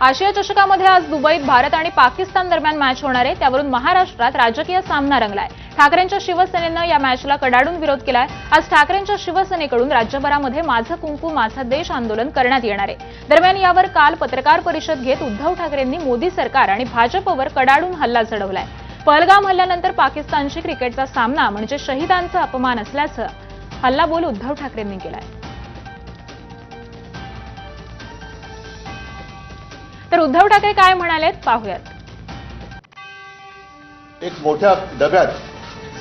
आशिया चषकामध्ये आज दुबईत भारत आणि पाकिस्तान दरम्यान मॅच होणार आहे। त्यावरून महाराष्ट्रात राजकीय सामना रंगलाय। ठाकरेंच्या शिवसेनेनं या मॅचला कडाडून विरोध केलाय। आज ठाकरेंच्या शिवसेनेकडून राज्यभरामध्ये माझं कुंकू माझा देश आंदोलन करण्यात येणार आहे। दरम्यान यावर काल पत्रकार परिषद घेत उद्धव ठाकरेंनी मोदी सरकार आणि भाजपवर कडाडून हल्ला चढवलाय। पहलगाम हल्ल्यानंतर पाकिस्तानशी क्रिकेटचा सामना म्हणजे शहीदांचा अपमान असल्याचं हल्लाबोल उद्धव ठाकरेंनी केलाय। तर उद्धव ठाकरे काय म्हणालेत पाहूयात। एक मोठ्या डब्यात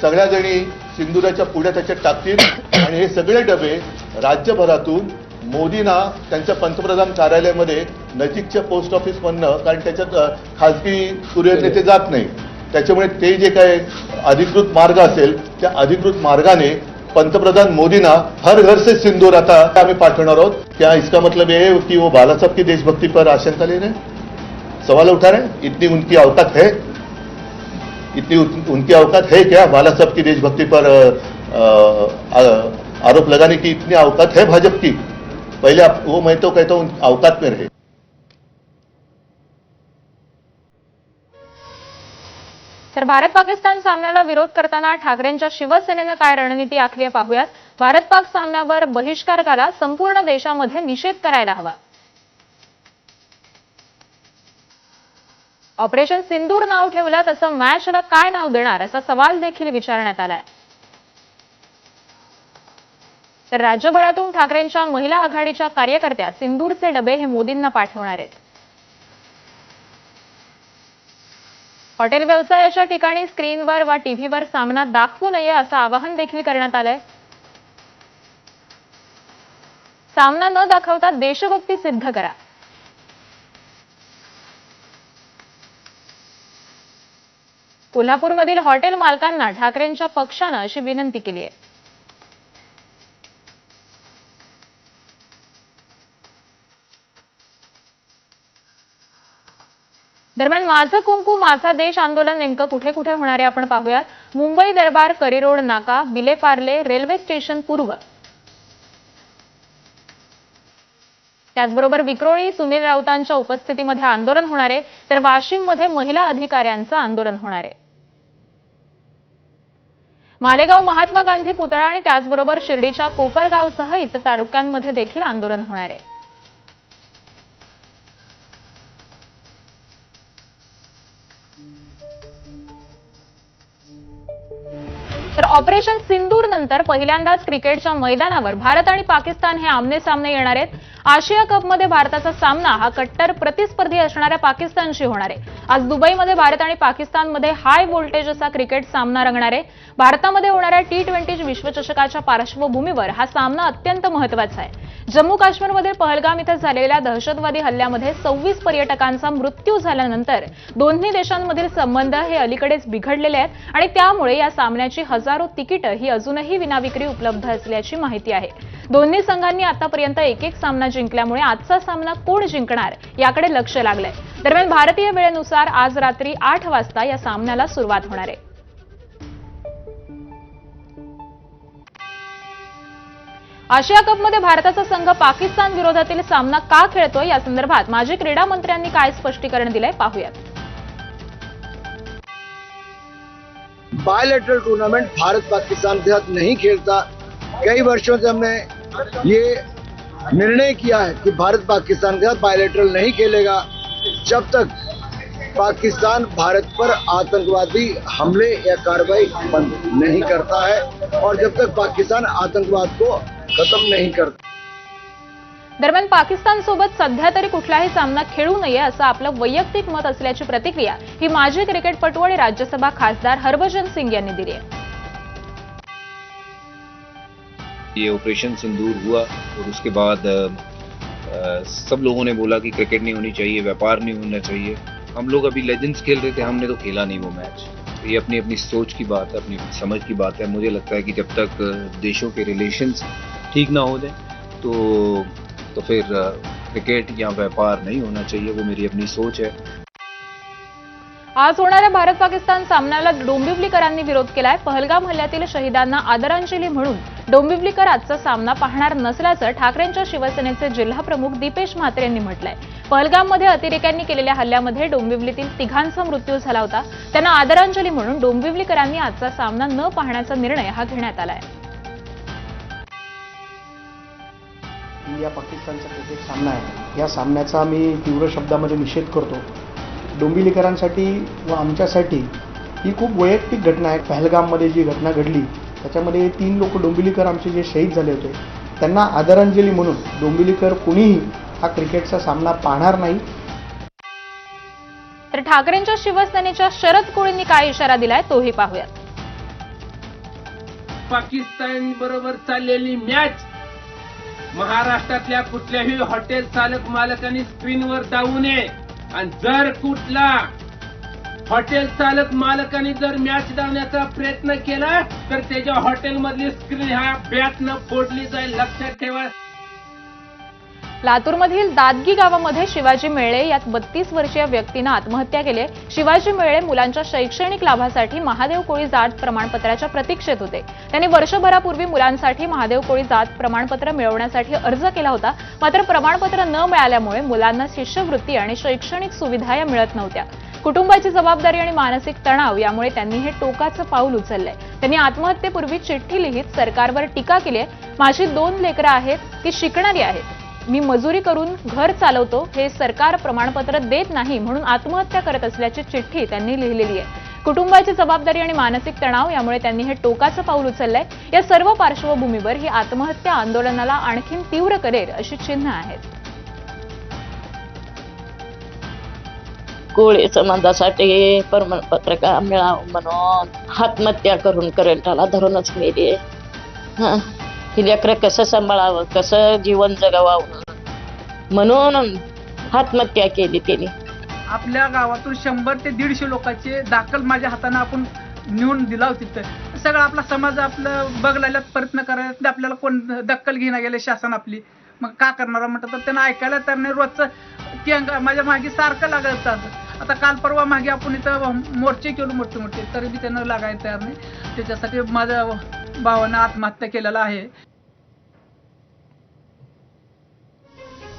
सगळ्या जणी सिंदुराच्या पुढ्या त्याच्यात टाकतील आणि हे सगळे डबे राज्यभरातून मोदींना त्यांच्या पंतप्रधान कार्यालयामध्ये नजीकच्या पोस्ट ऑफिस मधनं, कारण त्याच्यात खासगी कुरिअर नेते जात नाही, त्याच्यामुळे ते जे काय अधिकृत मार्ग असेल त्या अधिकृत मार्गाने पंतप्रधान मोदींना हर घर से सिंदूर आता आम्ही पाठवणार आहोत। क्या इसका मतलब ये है कि वो बाला साहब की देशभक्ति पर आशंका ले रहे हैं, सवाल उठा रहे हैं? इतनी उनकी औकात है, इतनी उनकी औकात है क्या बाला साहब की देशभक्ति पर आरोप लगाने की इतनी औकात है भाजपा की? पहले आप वो, मैं तो कहता हूं औकात में रहे। तर भारत पाकिस्तान सामन्याला विरोध करताना ठाकरेंच्या शिवसेनेनं काय रणनीती आखली आहे पाहूयात। भारत पाक सामन्यावर बहिष्कार करा, संपूर्ण देशामध्ये निषेध करायला हवा। ऑपरेशन सिंदूर नाव ठेवलं तसं मॅचला काय नाव देणार असा सवाल देखील विचारण्यात आलाय। तर राज्यभरातून ठाकरेंच्या महिला आघाडीच्या कार्यकर्त्या सिंदूरचे डबे हे मोदींना पाठवणार आहेत। हॉटेल व्यवसायाच्या ठिकाणी स्क्रीनवर वा टीव्हीवर सामना दाखवू नये असं आवाहन देखील करण्यात आलंय। सामना न दाखवता देशभक्ती सिद्ध करा। कोल्हापूरमधील हॉटेल मालकांना ठाकरेंच्या पक्षानं अशी विनंती केली आहे। दरम्यान माझं कुंकू माझा देश आंदोलन नेमकं कुठे कुठे होणार आहे आपण पाहूयात। मुंबई दरबार, करीरोड नाका, विलेपार्ले, रेल्वे स्टेशन पूर्व, त्याचबरोबर विक्रोळी सुनील राऊतांच्या उपस्थितीमध्ये आंदोलन होणार आहे। तर वाशिममध्ये महिला अधिकाऱ्यांचं आंदोलन होणार आहे। मालेगाव महात्मा गांधी पुतळा आणि त्याचबरोबर शिर्डीच्या कोपरगावसह इतर तालुक्यांमध्ये देखील आंदोलन होणार आहे। तर ऑपरेशन सिंदूर नंतर पहिल्यांदाच क्रिकेटच्या मैदानावर भारत आणि पाकिस्तान हे आमने सामने येणार आहेत। आशिया कपमध्ये भारताचा सामना हा कट्टर प्रतिस्पर्धी असणाऱ्या पाकिस्तानशी होणार आहे। आज दुबईमध्ये भारत आणि पाकिस्तानमध्ये हाय व्होल्टेज असा क्रिकेट सामना रंगणार आहे। भारतामध्ये होणाऱ्या T20 विश्वचषकाच्या पार्श्वभूमीवर हा सामना अत्यंत महत्त्वाचा आहे। जम्मू काश्मीरमधील पहलगाम इथं झालेल्या दहशतवादी हल्ल्यामध्ये 26 पर्यटकांचा मृत्यू झाल्यानंतर दोन्ही देशांमधील संबंध हे अलीकडेच बिघडलेले आहेत आणि त्यामुळे या सामन्याची हजारो तिकीटं ही अजूनही विनाविक्री उपलब्ध असल्याची माहिती आहे। दोन्ही संघांनी आतापर्यंत एक सामना जिंकल्यामुळे आजचा सामना कोण जिंकणार याकडे लक्ष लागलंय। दरम्यान भारतीय वेळेनुसार आज रात्री 8 वाजता या सामन्याला सुरुवात होणार आहे। आशिया कपमध्ये भारताचा संघ पाकिस्तान विरोधातील सामना का खेळतोय या संदर्भात माजी क्रीडा मंत्र्यांनी काय स्पष्टीकरण दिलंय पाहूयात। बायलैटरल टूर्नामेंट भारत पाकिस्तान के साथ नहीं खेलता। कई वर्षों से हमने ये निर्णय किया है कि भारत पाकिस्तान के साथ बायलैटरल नहीं खेलेगा जब तक पाकिस्तान भारत पर आतंकवादी हमले या कार्रवाई बंद नहीं करता है और जब तक पाकिस्तान आतंकवाद को खत्म नहीं करता। दरम्यान पाकिस्तान सोबत सध्या तरी कुठलाही सामना खेळू नये असं आपलं वैयक्तिक मत असल्याची प्रतिक्रिया ही माजी क्रिकेटपटू आणि राज्यसभा खासदार हरभजन सिंग यांनी दिली आहे। ये ऑपरेशन सिंदूर हुआ और उसके बाद सब लोगों ने बोला कि क्रिकेट नहीं होनी चाहिए, व्यापार नहीं होना चाहिए। हम लोग अभी लेजेंड्स खेल रहे थे, हमने तो खेला नहीं वो मैच। ये अपनी अपनी सोच की बात है, अपनी समझ की बात है। मुझे लगता है कि जब तक देशों के रिलेशंस ठीक ना हो जाए तो फिर क्रिकेट या व्यापार नहीं होना चाहिए। वो मेरी अपनी सोच है। आज होणाऱ्या भारत पाकिस्तान सामन्याला डोंबिवलीकरांनी विरोध केलाय। पहलगाम हल्ल्यातील शहीदांना आदरांजली म्हणून डोंबिवलीकर आजचा सामना पाहणार नसल्याचं ठाकरेंच्या शिवसेनेचे जिल्हा प्रमुख दीपेश म्हात्रे यांनी म्हटलंय. पहलगाममध्ये अतिरेक्यांनी केलेल्या हल्ल्यामध्ये डोंबिवलीतील तिघांचा मृत्यू झाला होता. त्यांना आदरांजली म्हणून डोंबिवलीकरांनी आजचा सामना न पाहण्याचा निर्णय हा घेण्यात आलाय. इंडिया पाकिस्तानचा क्रिकेट सामना आहे. या सामन्याचा मी तीव्र शब्दामध्ये निषेध करतो. डोंबिवलीकरांसाठी व आमच्यासाठी ही खूप वैयक्तिक घटना आहे. पहलगाममध्ये जी घटना घडली त्याच्यामध्ये 3 लोक डोंबिवलीकर आमचे जे शहीद झाले होते त्यांना आदरांजली म्हणून डोंबिवलीकर कुणीही हा क्रिकेटचा सामना पाहणार नाही. तर ठाकरेंच्या शिवसेनेच्या शरद कोळींनी काय इशारा दिलाय तोही पाहूयात. पाकिस्तान बरोबर चाललेली मॅच महाराष्ट्रातल्या कुठल्याही हॉटेल चालक मालकांनी स्क्रीनवर दावू नये. आणि जर कुठला हॉटेल चालक मालकांनी जर मॅच धावण्याचा प्रयत्न केला तर त्याच्या हॉटेलमधली स्क्रीन ह्या बॅटनं फोडली जाईल, लक्षात ठेवा. लातूरमधील दादगी गावामध्ये शिवाजी मेळे यात 32 वर्षीय व्यक्तीनं आत्महत्या केली. शिवाजी मेळे मुलांच्या शैक्षणिक लाभासाठी महादेव कोळी जात प्रमाणपत्राच्या प्रतीक्षेत होते. त्यांनी वर्षभरापूर्वी मुलांसाठी महादेव कोळी जात प्रमाणपत्र मिळवण्यासाठी अर्ज केला होता. मात्र प्रमाणपत्र न मिळाल्यामुळे मुलांना शिष्यवृत्ती आणि शैक्षणिक सुविधा या मिळत नव्हत्या. कुटुंबाची जबाबदारी आणि मानसिक तणाव यामुळे त्यांनी हे टोकाचं पाऊल उचललंय. त्यांनी आत्महत्येपूर्वी चिठ्ठी लिहित सरकारवर टीका केली आहे. माझी 2 लेकरं आहेत, ती शिकणारी आहेत. मी मजुरी करून घर चालवतो, हे सरकार प्रमाणपत्र देत नाही म्हणून आत्महत्या करत असल्याची चिठ्ठी त्यांनी लिहिलेली आहे. कुटुंबाची जबाबदारी आणि मानसिक तणाव यामुळे त्यांनी हे टोकाचं पाऊल उचललंय. या सर्व पार्श्वभूमीवर ही आत्महत्या आंदोलनाला आणखीन तीव्र करेल अशी चिन्ह आहेत. कोळी समाजासाठी प्रमाणपत्र का मिळावं म्हणून आत्महत्या करून करंटाला धरूनच मेली. ही लेकरं कसं सांभाळावं, कसं जीवन जगावं म्हणून आत्महत्या केली त्यांनी. आपल्या गावातून 100 ते 150 लोकांचे दाखल माझ्या हाताने आपण नेऊन दिला होती. तर सगळं आपला समाज आपलं बघलायला प्रयत्न करायला आपल्याला कोण दखल घेणं गेले शासन आपली. मग का करणार म्हटलं तर त्यांना ऐकायला तर नाही. रोजचं माझ्या मागे सारखं लागायचं चालतं. आता काल परवा मागे आपण इथं मोर्चे केलो मोठे तरी बी त्यांना लागायला तयार नाही. त्याच्यासाठी माझ्या भावानं आत्महत्या केलेला आहे.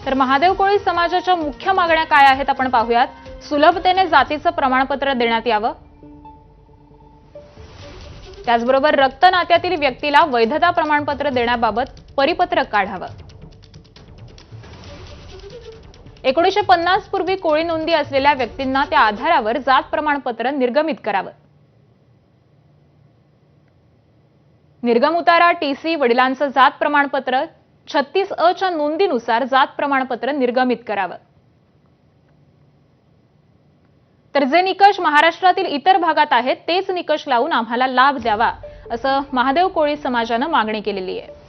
तर महादेव कोळी समाजाच्या मुख्य मागण्या काय आहेत आपण पाहूयात. सुलभतेने जातीचं प्रमाणपत्र देण्यात यावं. त्याचबरोबर रक्त नात्यातील व्यक्तीला वैधता प्रमाणपत्र देण्याबाबत परिपत्रक काढावं. 1950 पूर्वी कोळी नोंदी असलेल्या व्यक्तींना त्या आधारावर जात प्रमाणपत्र निर्गमित करावं. निर्गम उतारा, टीसी, वडिलांचं जात प्रमाणपत्र 36A च्या नोंदीनुसार जात प्रमाणपत्र निर्गमित करावं. तर जे निकष महाराष्ट्रातील इतर भागात आहेत तेच निकष लावून आम्हाला लाभ द्यावा असं महादेव कोळी समाजानं मागणी केलेली आहे.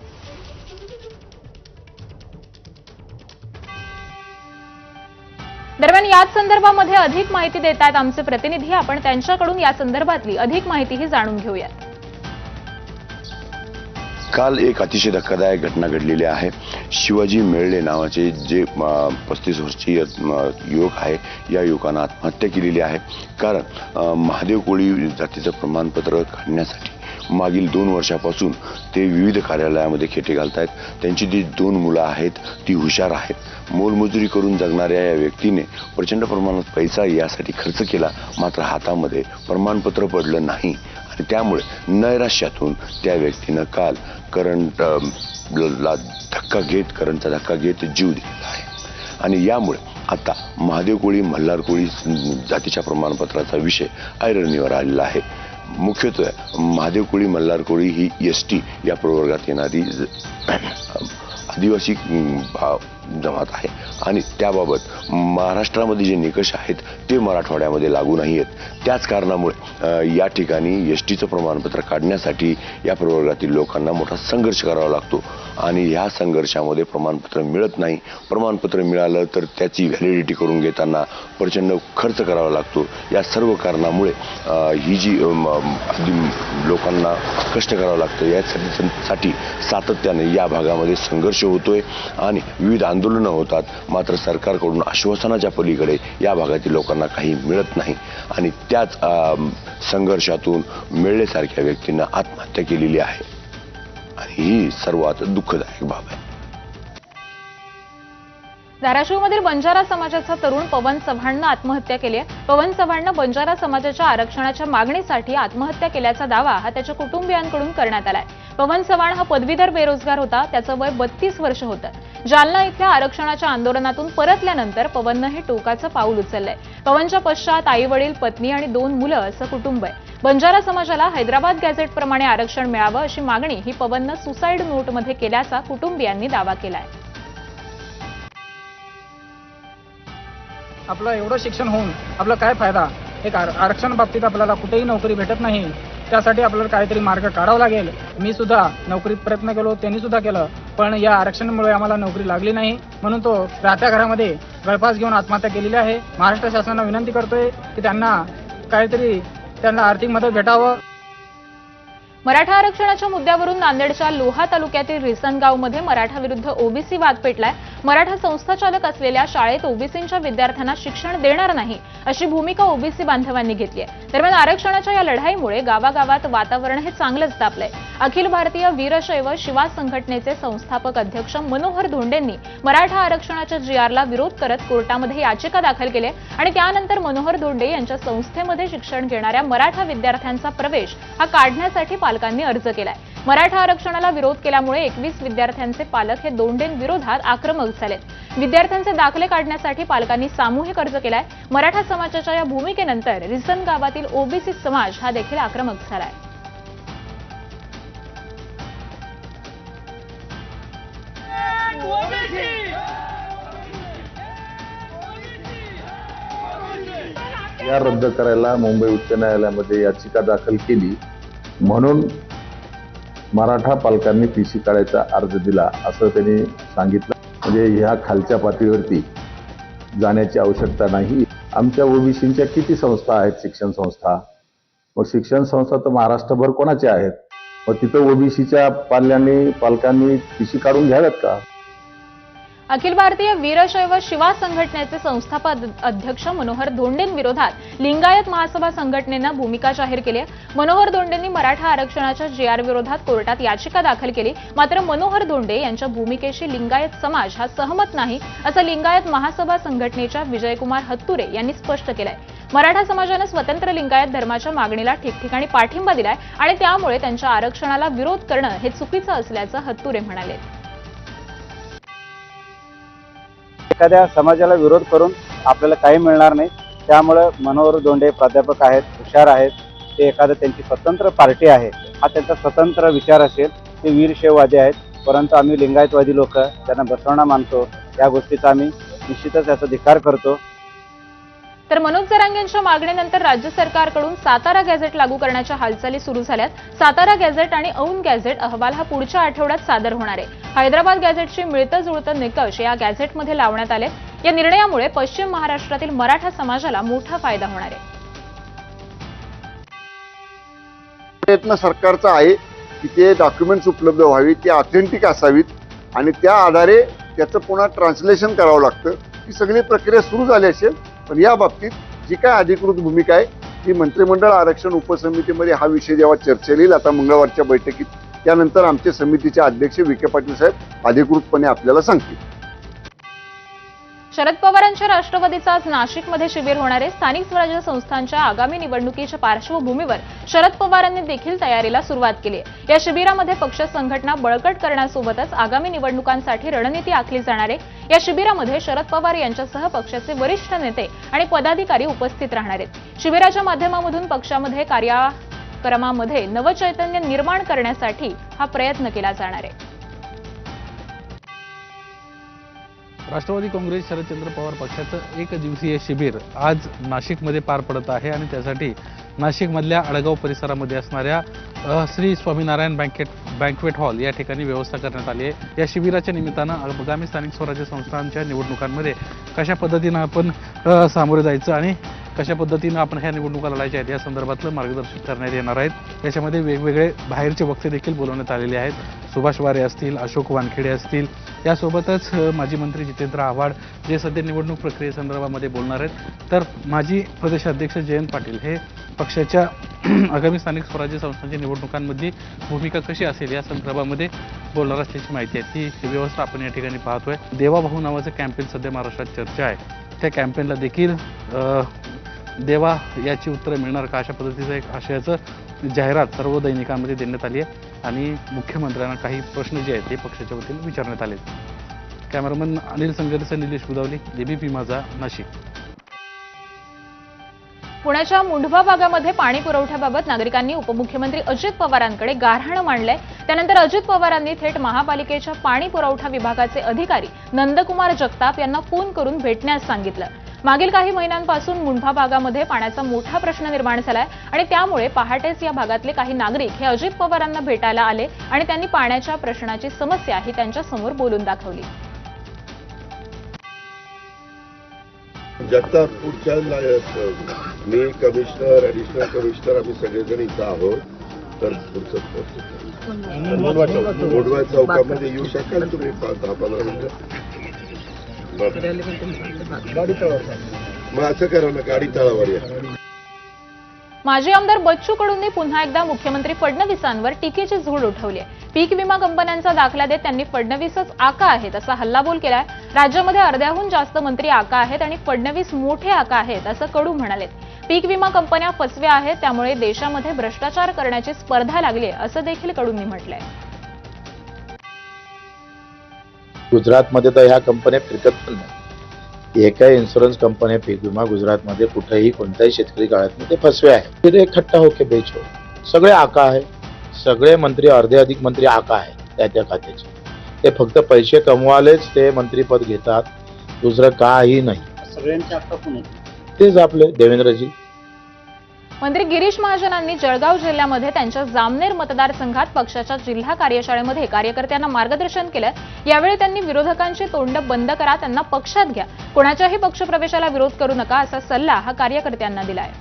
दरम्यान याच संदर्भामध्ये अधिक माहिती देत आहेत आमचे प्रतिनिधी. आपण त्यांच्याकडून या संदर्भातली अधिक माहितीही जाणून घेऊयात. काल एक अतिशय धक्कादायक घटना घडलेली आहे. शिवाजी मेळे नावाचे जे 35 वर्षीय युवक आहे, या युवकानं आत्महत्या केलेली आहे. कारण महादेव कोळी जातीचं प्रमाणपत्र काढण्यासाठी मागील 2 वर्षापासून ते विविध कार्यालयामध्ये खेटे घालतायत. त्यांची जी 2 मुलं आहेत ती हुशार आहेत. मोलमजुरी करून जगणाऱ्या या व्यक्तीने प्रचंड प्रमाणात पैसा यासाठी खर्च केला, मात्र हातामध्ये प्रमाणपत्र पडलं नाही. आणि त्यामुळे नैराश्यातून त्या व्यक्तीनं काल करंटचा धक्का घेत जीव दिलेला आहे. आणि यामुळे आता महादेव कोळी, मल्हार कोळी जातीच्या प्रमाणपत्राचा विषय ऐरणीवर आलेला आहे. मुख्यत्वे महादेव कोळी, मल्हार कोळी ही ST या प्रवर्गात येणारी आदिवासी जमात आहे. आणि त्याबाबत महाराष्ट्रामध्ये जे निकष आहेत ते मराठवाड्यामध्ये लागू नाही आहेत. त्याच कारणामुळे या ठिकाणी STचं प्रमाणपत्र काढण्यासाठी या प्रवर्गातील लोकांना मोठा संघर्ष करावा लागतो. आणि ह्या संघर्षामध्ये प्रमाणपत्र मिळत नाही. प्रमाणपत्र मिळालं तर त्याची व्हॅलिडिटी करून घेताना प्रचंड खर्च करावा लागतो. या सर्व कारणामुळे ही जी लोकांना कष्ट करावं लागतं, यासाठी सातत्याने या भागामध्ये संघर्ष होतोय आणि विविध आंदोलनं होतात. मात्र सरकारकडून आश्वासनाच्या पलीकडे या भागातील लोकांना काही मिळत नाही. आणि त्याच संघर्षातून मेळेसारख्या व्यक्तींना आत्महत्या केलेली आहे. आणि ही सर्वात दुःखदायक बाब आहे. धाराशिवमधील बंजारा समाजाचा तरुण पवन चव्हाणनं आत्महत्या केली आहे. पवन चव्हाणनं बंजारा समाजाच्या आरक्षणाच्या मागणीसाठी आत्महत्या केल्याचा दावा हा त्याच्या कुटुंबियांकडून करण्यात आलाय. पवन चव्हाण हा पदवीधर बेरोजगार होता. त्याचं वय 32 वर्ष होतं. जालना इथल्या आरक्षणाच्या आंदोलनातून परतल्यानंतर पवननं हे टोकाचं पाऊल उचललंय. पवनच्या पश्चात आई वडील, पत्नी आणि 2 मुलं असं कुटुंब आहे. बंजारा समाजाला हैदराबाद गॅझेटप्रमाणे आरक्षण मिळावं अशी मागणी ही पवननं सुसाईड नोटमध्ये केल्याचा कुटुंबियांनी दावा केलाय. आपलं एवढं शिक्षण होऊन आपला काय फायदा? एक आरक्षण बाबतीत आपल्याला कुठेही नोकरी भेटत नाही. त्यासाठी आपल्याला काहीतरी मार्ग काढावा लागेल. मी सुद्धा नोकरीत प्रयत्न केलो, त्यांनी सुद्धा केलं, पण या आरक्षणामुळे आम्हाला नोकरी लागली नाही. म्हणून तो राहत्या घरामध्ये गळफास घेऊन आत्महत्या केलेली आहे. महाराष्ट्र शासनाला विनंती करतोय की त्यांना आर्थिक मदत भेटावं. मराठा आरक्षणाच्या मुद्द्यावरून नांदेडच्या लोहा तालुक्यातील रिसनगावमध्ये मराठा विरुद्ध ओबीसी वाद पेटलाय. मराठा संस्थाचालक असलेल्या शाळेत ओबीसींच्या विद्यार्थ्यांना शिक्षण देणार नाही अशी भूमिका ओबीसी बांधवांनी घेतली आहे. दरम्यान आरक्षणाच्या या लढाईमुळे गावागावात वातावरण हे चांगलंच तापलंय. अखिल भारतीय वीरशैव शिवा संघटनेचे संस्थापक अध्यक्ष मनोहर धोंडेंनी मराठा आरक्षणाच्या जीआरला विरोध करत कोर्टामध्ये याचिका दाखल केली आणि त्यानंतर मनोहर धोंडे यांच्या संस्थेमध्ये शिक्षण घेणाऱ्या मराठा विद्यार्थ्यांचा प्रवेश हा काढण्यासाठी पालकांनी अर्ज केलाय. मराठा आरक्षणाला विरोध केल्यामुळे 21 विद्यार्थ्यांचे पालक हे धोंडेंविरोधात आक्रमक झालेत. विद्यार्थ्यांचे दाखले काढण्यासाठी पालकांनी सामूहिक अर्ज केलाय. मराठा समाजाच्या या भूमिकेनंतर रिसन गावातील ओबीसी समाज हा देखील आक्रमक झालाय. या रद्द करायला मुंबई उच्च न्यायालयामध्ये याचिका दाखल केली म्हणून मराठा पालकांनी पीसी काढायचा अर्ज दिला असं त्यांनी सांगितलं. म्हणजे ह्या खालच्या पातळीवरती जाण्याची आवश्यकता नाही. आमच्या ओबीसींच्या किती संस्था आहेत? शिक्षण संस्था. मग शिक्षण संस्था तर महाराष्ट्रभर कोणाच्या आहेत? मग तिथं ओबीसीच्या पालकांनी पीसी काढून घ्याव्यात का? अखिल भारतीय वीरशैव शिवा संघटनेचे संस्थापक अध्यक्ष मनोहर धोंडेंविरोधात लिंगायत महासभा संघटनेनं भूमिका जाहीर केली आहे. मनोहर धोंडेंनी मराठा आरक्षणाच्या जीआर विरोधात कोर्टात याचिका दाखल केली. मात्र मनोहर धोंडे यांच्या भूमिकेशी लिंगायत समाज हा सहमत नाही असं लिंगायत महासभा संघटनेच्या विजयकुमार हत्तुरे यांनी स्पष्ट केलंय. मराठा समाजानं स्वतंत्र लिंगायत धर्माच्या मागणीला ठिकठिकाणी पाठिंबा दिलाय आणि त्यामुळे त्यांच्या आरक्षणाला विरोध करणं हे चुकीचं असल्याचं हत्तुरे म्हणाले. एखाद्या समाजाला विरोध करून आपल्याला काही मिळणार नाही. त्यामुळे मनोहर धोंडे प्राध्यापक आहेत, हुशार आहेत. ते एखादं त्यांची स्वतंत्र पार्टी आहे, हा त्यांचा स्वतंत्र विचार असेल. ते वीरशैववादी आहेत, परंतु आम्ही लिंगायतवादी लोक त्यांना बसवणं मानतो. या गोष्टीचा आम्ही निश्चितच याचा धिक्कार करतो. तर मनोज जरांगेंच्या मागणीनंतर राज्य सरकारकडून सातारा गॅझेट लागू करण्याच्या हालचाली सुरू झाल्यात. सातारा गॅझेट आणि औंध गॅझेट अहवाल हा पुढच्या आठवड्यात सादर होणार आहे. हैदराबाद गॅझेटशी मिळतं जुळतं निकष या गॅझेटमध्ये लावण्यात आले. या निर्णयामुळे पश्चिम महाराष्ट्रातील मराठा समाजाला मोठा फायदा होणार आहे. प्रयत्न सरकारचा आहे की ते डॉक्युमेंट्स उपलब्ध व्हावी, ते ऑथेंटिक असावीत आणि त्या आधारे त्याचं पुन्हा ट्रान्सलेशन करावं लागतं. ही सगळी प्रक्रिया सुरू झाली असेल, पण या बाबतीत जी काय अधिकृत भूमिका आहे ती मंत्रिमंडळ आरक्षण उपसमितीमध्ये हा विषय जेव्हा चर्चेला येईल आता मंगळवारच्या बैठकीत, त्यानंतर आमचे समितीचे अध्यक्ष विखे पाटील साहेब अधिकृतपणे आपल्याला सांगतील. शरद पवारांच्या राष्ट्रवादीचं आज नाशिकमध्ये शिबिर होणार आहे. स्थानिक स्वराज्य संस्थांच्या आगामी निवडणुकीच्या पार्श्वभूमीवर शरद पवारांनी देखील तयारीला सुरुवात केली आहे. या शिबिरामध्ये पक्ष संघटना बळकट करण्यासोबतच आगामी निवडणुकांसाठी रणनीती आखली जाणार आहे. या शिबिरामध्ये शरद पवार यांच्यासह पक्षाचे वरिष्ठ नेते आणि पदाधिकारी उपस्थित राहणार आहेत. शिबिराच्या माध्यमामधून पक्षामध्ये कार्यक्रमामध्ये नवचैतन्य निर्माण करण्यासाठी हा प्रयत्न केला जाणार आहे. राष्ट्रवादी काँग्रेस शरदचंद्र पवार पक्षाचं 1 दिवसीय शिबिर आज नाशिकमध्ये पार पडत आहे आणि त्यासाठी नाशिकमधल्या अडगाव परिसरामध्ये असणाऱ्या श्री स्वामीनारायण बँक्वेट हॉल या ठिकाणी व्यवस्था करण्यात आली आहे. या शिबिराच्या निमित्तानं आगामी स्थानिक स्वराज्य संस्थांच्या निवडणुकांमध्ये कशा पद्धतीनं आपण सामोरे जायचं आणि कशा पद्धतीनं आपण ह्या निवडणुका लढायच्या आहेत या संदर्भातलं मार्गदर्शन करण्यात येणार आहेत। याच्यामध्ये वेगवेगळे बाहेरचे वक्ते देखील बोलवण्यात आलेले आहेत। सुभाष वारे असतील, अशोक वानखेडे असतील, यासोबतच माजी मंत्री जितेंद्र आव्हाड जे सध्या निवडणूक प्रक्रियेसंदर्भामध्ये बोलणार आहेत। तर माजी प्रदेशाध्यक्ष जयंत पाटील हे पक्षाच्या आगामी स्थानिक स्वराज्य संस्थांच्या निवडणुकांमधली भूमिका कशी असेल या संदर्भामध्ये बोलणार असल्याची माहिती आहे। ती व्यवस्था आपण या ठिकाणी पाहतोय। देवा भाऊ नावाचं कॅम्पेन सध्या महाराष्ट्रात चर्चा आहे, त्या कॅम्पेनला देखील देवा याची उत्तरं मिळणार का अशा पद्धतीचं एक आशयाचं जाहिरात सर्व दैनिकांमध्ये देण्यात आली आहे आणि मुख्यमंत्र्यांना काही प्रश्न जे आहेत ते पक्षाच्या वतीने विचारण्यात आले। कॅमेरामन अनिल संगरसह निलेश बुदावली, एबीपी माझा, नाशिक। पुण्याच्या मुंढवा भागामध्ये पाणी पुरवठ्याबाबत नागरिकांनी उपमुख्यमंत्री अजित पवारांकडे गाऱ्हाण मांडलंय। त्यानंतर अजित पवारांनी थेट महापालिकेच्या पाणी पुरवठा विभागाचे अधिकारी नंदकुमार जगताप यांना फोन करून भेटण्यास सांगितलं। मागील काही महिन्यांपासून मुंढवा भागामध्ये पाण्याचा मोठा प्रश्न निर्माण झालाय आणि त्यामुळे पहाटेच या भागातले काही नागरिक हे अजित पवारांना भेटायला आले आणि त्यांनी पाण्याच्या प्रश्नाची समस्या ही त्यांच्या समोर बोलून दाखवली। जगतापूरच्या मी कमिशनर, ऍडिशनल कमिशनर आम्ही सगळेजण इथं आहोत। तर पुढचं मोडवा चौकामध्ये येऊ शकाल तुम्ही 10-15 मिनिटं? मग असं करा ना, गाडी तळावर या। माजी आमदार बच्चू कडूंनी पुन्हा एकदा मुख्यमंत्री फडणवीसांवर टीकेची झोड उठवली आहे। पीक विमा कंपन्यांचा दाखला देत त्यांनी फडणवीसच आका आहेत असा हल्लाबोल केलाय। राज्यामध्ये अर्ध्याहून जास्त मंत्री आका आहेत आणि फडणवीस मोठे आका आहेत असं कडू म्हणाले। पीक विमा कंपन्या फसव्या आहेत, त्यामुळे देशामध्ये भ्रष्टाचार करण्याची स्पर्धा लागली आहे असं देखील कडूंनी म्हटलंय। गुजरातमध्ये तर ह्या कंपन्या फिरकत पण नाही। एकाही इन्शुरन्स कंपन्या पीक विमा गुजरातमध्ये कुठेही कोणत्याही शेतकरी काळात नाही, ते फसवे आहे। फिर इकट्ठा होके बेचो, सगळे आका आहे, सगळे मंत्री अर्धे अधिक मंत्री आका आहे त्या खात्याचे। ते फक्त पैसे कमवालेच ते मंत्रीपद घेतात, दुसरं काही नाही। सगळ्यांचे आका कोण आहेत? तेच आपले देवेंद्रजी। मंत्री गिरीश महाजनांनी जळगाव जिल्ह्यामध्ये त्यांच्या जामनेर मतदारसंघात पक्षाच्या जिल्हा कार्यशाळेमध्ये कार्यकर्त्यांना मार्गदर्शन केलं। यावेळी त्यांनी विरोधकांची तोंड बंद करा, त्यांना पक्षात घ्या, कोणाच्याही पक्षप्रवेशाला विरोध करू नका असा सल्ला हा कार्यकर्त्यांना दिलाय।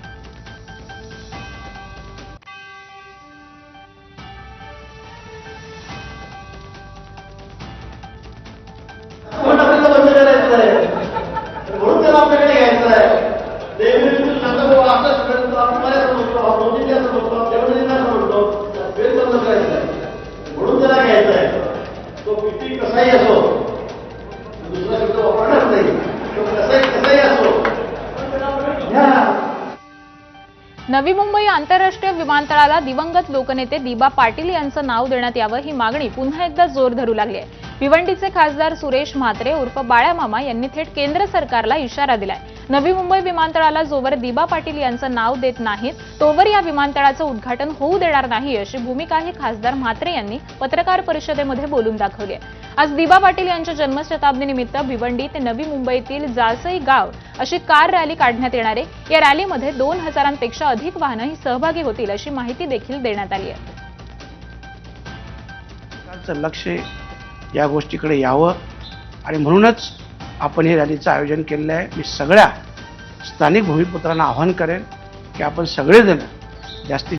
नवी मुंबई आंतरराष्ट्रीय विमानतळाला दिवंगत लोकनेते दिबा पाटील यांचं नाव देण्यात यावं ही मागणी पुन्हा एकदा जोर धरू लागली आहे। भिवंडीचे खासदार सुरेश म्हात्रे उर्फ बाळ्यामामा यांनी थेट केंद्र सरकारला इशारा दिलाय। नवी मुंबई विमानतळाला जोवर दिबा पाटील यांचं नाव देत नाहीत तोवर या विमानतळाचं उद्घाटन होऊ देणार नाही अशी भूमिकाही खासदार म्हात्रे यांनी पत्रकार परिषदेमध्ये बोलून दाखवली आहे। आज दिबा पाटील यांच्या जन्मशताब्दीनिमित्त भिवंडी ते नवी मुंबईतील जासई गाव अशी कार रॅली काढण्यात येणार आहे। या रॅलीमध्ये 2000पेक्षा अधिक वाहनही सहभागी होतील अशी माहिती देखील देण्यात आली आहे। लक्ष या गोष्टीकडे यावं आणि म्हणूनच आपण हे रॅलीचं आयोजन केलेलं आहे। मी सगळ्या स्थानिक भूमिपुत्रांना आवाहन करेन की आपण सगळेजण जास्तीत